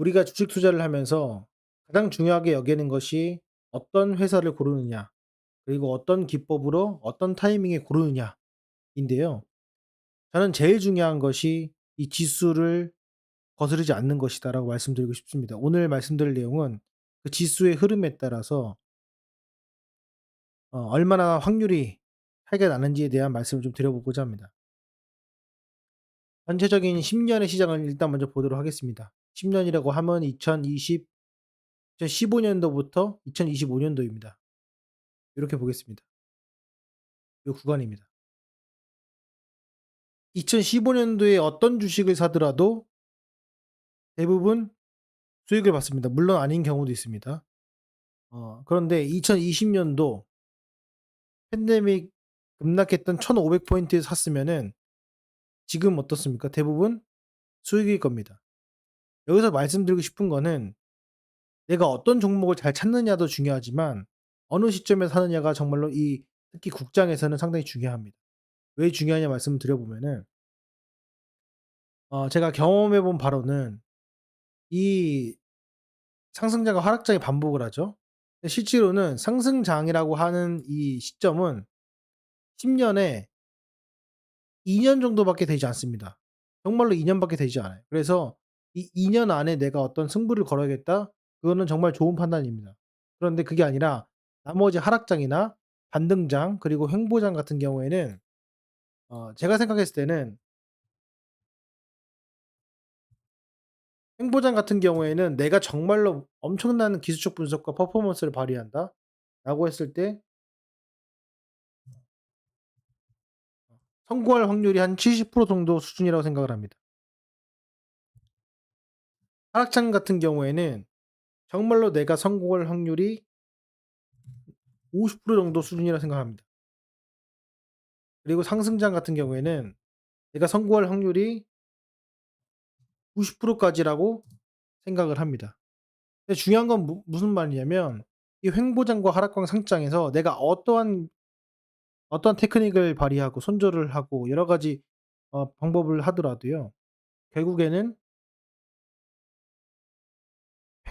우리가 주식 투자를 하면서 가장 중요하게 여기는 것이 어떤 회사를 고르느냐, 그리고 어떤 기법으로 어떤 타이밍에 고르느냐인데요. 저는 제일 중요한 것이 이 지수를 거스르지 않는 것이다라고 말씀드리고 싶습니다. 오늘 말씀드릴 내용은 그 지수의 흐름에 따라서 얼마나 확률이 차이가 나는지에 대한 말씀을 좀 드려보고자 합니다. 전체적인 10 년의 시장을 일단 먼저 보도록 하겠습니다. 10 년이라고 하면 2015 년도부터 2025 년도입니다. 요렇게 보겠습니다. 요 구간입니다. 2015 년도에 어떤 주식을 사더라도 대부분 수익을 받습니다. 물론 아닌 경우도 있습니다. 그런데 2020 년도 팬데믹 급락했던 1,500 포인트에 샀으면은 지금 어떻습니까? 대부분 수익일 겁니다. 여기서 말씀드리고 싶은 거는 내가 어떤 종목을 잘 찾느냐도 중요하지만 어느 시점에 사느냐가 정말로 이 특히 국장에서는 상당히 중요합니다. 왜 중요하냐 말씀을 드려보면은 제가 경험해 본 바로는 이 상승장과 하락장이 반복을 하죠. 근데 실제로는 상승장이라고 하는 이 시점은 10 년에 2년 정도밖에 되지 않습니다. 정말로 2 년밖에 되지 않아요. 그래서 이 2년 안에 내가 어떤 승부를 걸어야겠다. 그거는 정말 좋은 판단입니다. 그런데 그게 아니라 나머지 하락장이나 반등장 그리고 횡보장 같은 경우에는 제가 생각했을 때는 횡보장 같은 경우에는 '내가 정말로 엄청난 기술적 분석과 퍼포먼스를 발휘한다.'라고 했을 때 성공할 확률이 한 70% 정도 수준이라고 생각을 합니다. 하락장 같은 경우에는 정말로 내가 성공할 확률이 50% 정도 수준이라고 생각합니다. 그리고 상승장 같은 경우에는 내가 성공할 확률이 90% 까지라고 생각을 합니다. 근데 중요한 건 무슨 말이냐면 이 횡보장과 하락광 상장에서 내가 어떠한 테크닉을 발휘하고 손절을 하고 여러 가지 방법을 하더라도요. 결국에는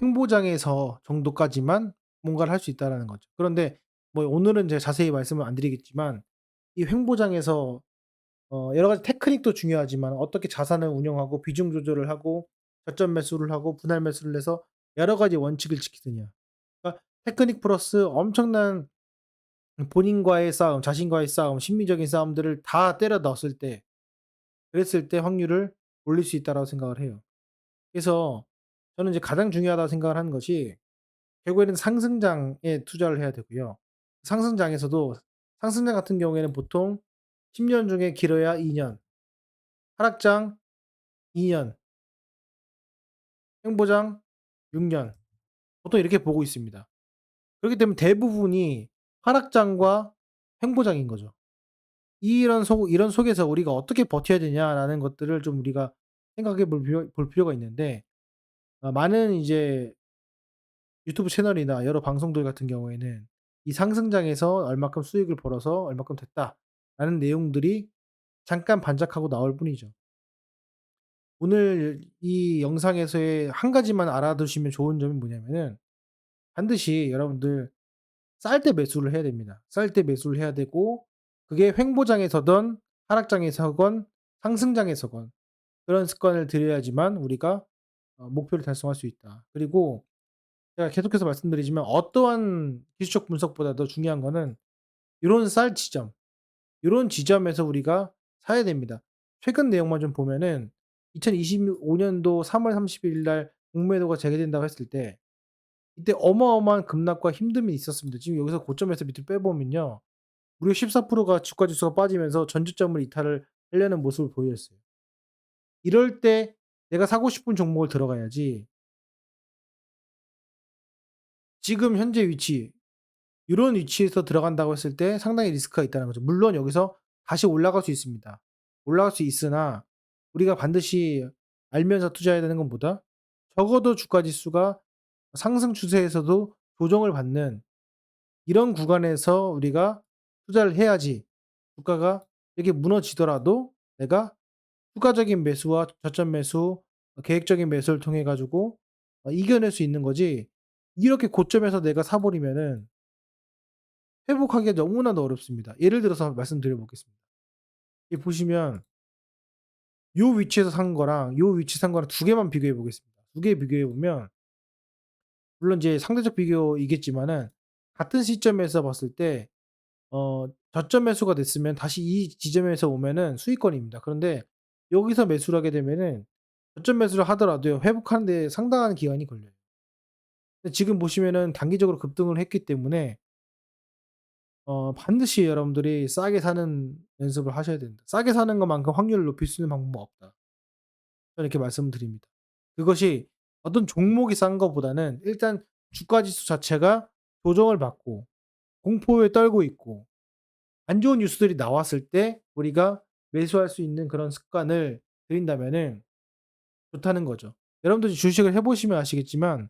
횡보장에서 정도까지만 뭔가를 할 수 있다라는 거죠. 그런데 뭐 오늘은 제가 자세히 말씀을 안 드리겠지만 이 횡보장에서 여러 가지 테크닉도 중요하지만 어떻게 자산을 운용하고 비중 조절을 하고 저점 매수를 하고 분할 매수를 해서 여러 가지 원칙을 지키느냐. 그러니까 테크닉 플러스 엄청난 본인과의 싸움, 자신과의 싸움, 심리적인 싸움들을 다 때려 넣었을 때 그랬을 때 확률을 올릴 수 있다라고 생각을 해요. 그래서 저는 이제 가장 중요하다고 생각을 하는 것이 결국에는 상승장에 투자를 해야 되고요. 상승장에서도 상승장 같은 경우에는 보통 10년 중에 길어야 2 년, 하락장 2 년, 횡보장 6 년 보통 이렇게 보고 있습니다. 그렇기 때문에 대부분이 하락장과 횡보장인 거죠. 이런 속에서 우리가 어떻게 버텨야 되냐라는 것들을 좀 우리가 생각해 볼 필요가 있는데 많은 이제 유튜브 채널이나 여러 방송들 같은 경우에는 이 상승장에서 얼마큼 수익을 벌어서 얼마큼 됐다라는 내용들이 잠깐 반짝하고 나올 뿐이죠. 오늘 이 영상에서의 한 가지만 알아두시면 좋은 점이 뭐냐면은 반드시 여러분들 쌀 때 매수를 해야 됩니다. 쌀 때 매수를 해야 되고 그게 횡보장에서든 하락장에서건 상승장에서건 그런 습관을 들여야지만 우리가 목표를 달성할 수 있다. 그리고 제가 계속해서 말씀드리지만 어떠한 기술적 분석보다도 중요한 거는 요런 쌀 지점, 요런 지점에서 우리가 사야 됩니다. 최근 내용만 좀 보면은 2025 년도 3월 30일 날 공매도가 재개된다고 했을 때 이때 어마어마한 급락과 힘듦이 있었습니다. 지금 여기서 고점에서 밑으로 빼보면요. 무려 14%가 주가 지수가 빠지면서 전저점을 이탈을 하려는 모습을 보였어요. 이럴 때 내가 사고 싶은 종목을 들어가야지 지금 현재 위치 요런 위치에서 들어간다고 했을 때 상당히 리스크가 있다는 거죠. 물론 여기서 다시 올라갈 수 있습니다. 올라갈 수 있으나 우리가 반드시 알면서 투자해야 되는 것보다 적어도 주가 지수가 상승 추세에서도 조정을 받는 이런 구간에서 우리가 투자를 해야지 주가가 이렇게 무너지더라도 내가 추가적인 매수와 저점 매수 계획적인 매수를 통해 가지고 이겨낼 수 있는 거지 이렇게 고점에서 내가 사 버리면은 회복하기가 너무나도 어렵습니다. 예를 들어서 말씀드려 보겠습니다. 여기 보시면 요 위치에서 산 거랑 요 위치에 산 거랑 두 개만 비교해 보겠습니다. 두 개 비교해 보면 물론 이제 상대적 비교이겠지만은 같은 시점에서 봤을 때 저점 매수가 됐으면 다시 이 지점에서 오면은 수익권입니다. 그런데 여기서 매수를 하게 되면은 저점 매수를 하더라도요 회복하는 데 상당한 기간이 걸려요. 근데 지금 보시면은 단기적으로 급등을 했기 때문에 반드시 여러분들이 싸게 사는 연습을 하셔야 된다. 싸게 사는 것만큼 확률을 높일 수 있는 방법은 없다. 저는 이렇게 말씀을 드립니다. 그것이 어떤 종목이 싼 것보다는 일단 주가 지수 자체가 조정을 받고 공포에 떨고 있고 안 좋은 뉴스들이 나왔을 때 우리가 매수할 수 있는 그런 습관을 들인다면은 좋다는 거죠. 여러분들이 주식을 해 보시면 아시겠지만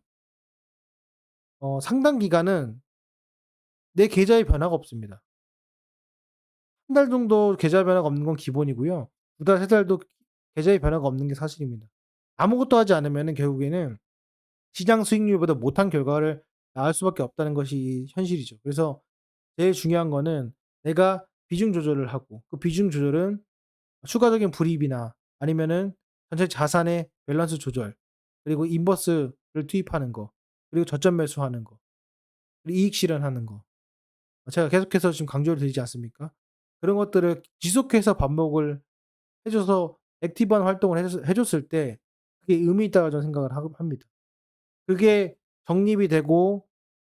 상당 기간은 내 계좌에 변화가 없습니다. 한 달 정도 계좌 변화가 없는 건 기본이고요. 두 달, 세 달도 계좌에 변화가 없는 게 사실입니다. 아무것도 하지 않으면은 결국에는 시장 수익률보다 못한 결과를 낳을 수밖에 없다는 것이 현실이죠. 그래서 제일 중요한 거는 내가 비중 조절을 하고 그 비중 조절은 추가적인 불이익이나 아니면은 전체 자산의 밸런스 조절, 그리고 인버스를 투입하는 거, 그리고 저점 매수하는 거, 그리고 이익 실현하는 거. 제가 계속해서 지금 강조를 드리지 않습니까? 그런 것들을 지속해서 반복을 해 줘서 액티브한 활동을 해 줬을 때 그게 의미 있다고 저는 생각을 합니다. 그게 정립이 되고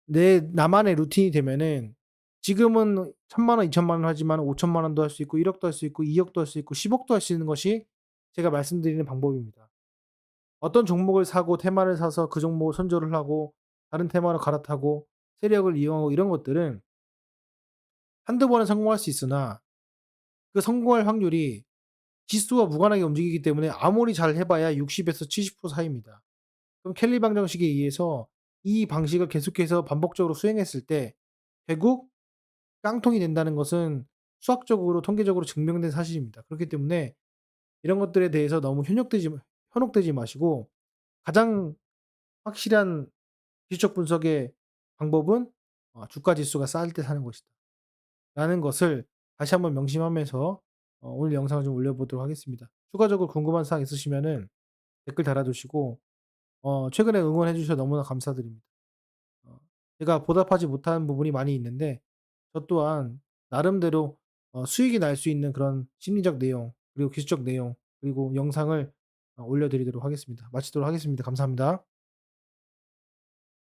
나만의 루틴이 되면은 지금은 1,000,000 원, 2,000,000원 하지만 5,000,000 원도 할 수 있고 1 억도 할 수 있고 2 억도 할 수 있고 10 억도 할 수 있는 것이 제가 말씀드리는 방법입니다. 어떤 종목을 사고 테마를 사서 그 종목을 선조를 하고 다른 테마로 갈아타고 세력을 이용하고 이런 것들은 한두 번은 성공할 수 있으나 그 성공할 확률이 지수와 무관하게 움직이기 때문에 아무리 잘 해 봐야 60 에서 70% 사이입니다. 그럼 켈리 방정식에 의해서 이 방식을 계속해서 반복적으로 수행했을 때 결국 깡통이 된다는 것은 수학적으로 통계적으로 증명된 사실입니다. 그렇기 때문에 이런 것들에 대해서 너무 현혹되지 마시고 가장 확실한 기술적 분석의 방법은 '주가 지수가 쌀 때 사는 것이다.' 라는 것을 다시 한번 명심하면서 오늘 영상을 좀 올려 보도록 하겠습니다. 추가적으로 궁금한 사항 있으시면은 댓글 달아 주시고 최근에 응원해 주셔서 너무나 감사드립니다. 어 제가 보답하지 못한 부분이 많이 있는데 저 또한 나름대로 수익이 날 수 있는 그런 심리적 내용 그리고 기술적 내용 그리고 영상을 올려 드리도록 하겠습니다. 마치도록 하겠습니다. 감사합니다.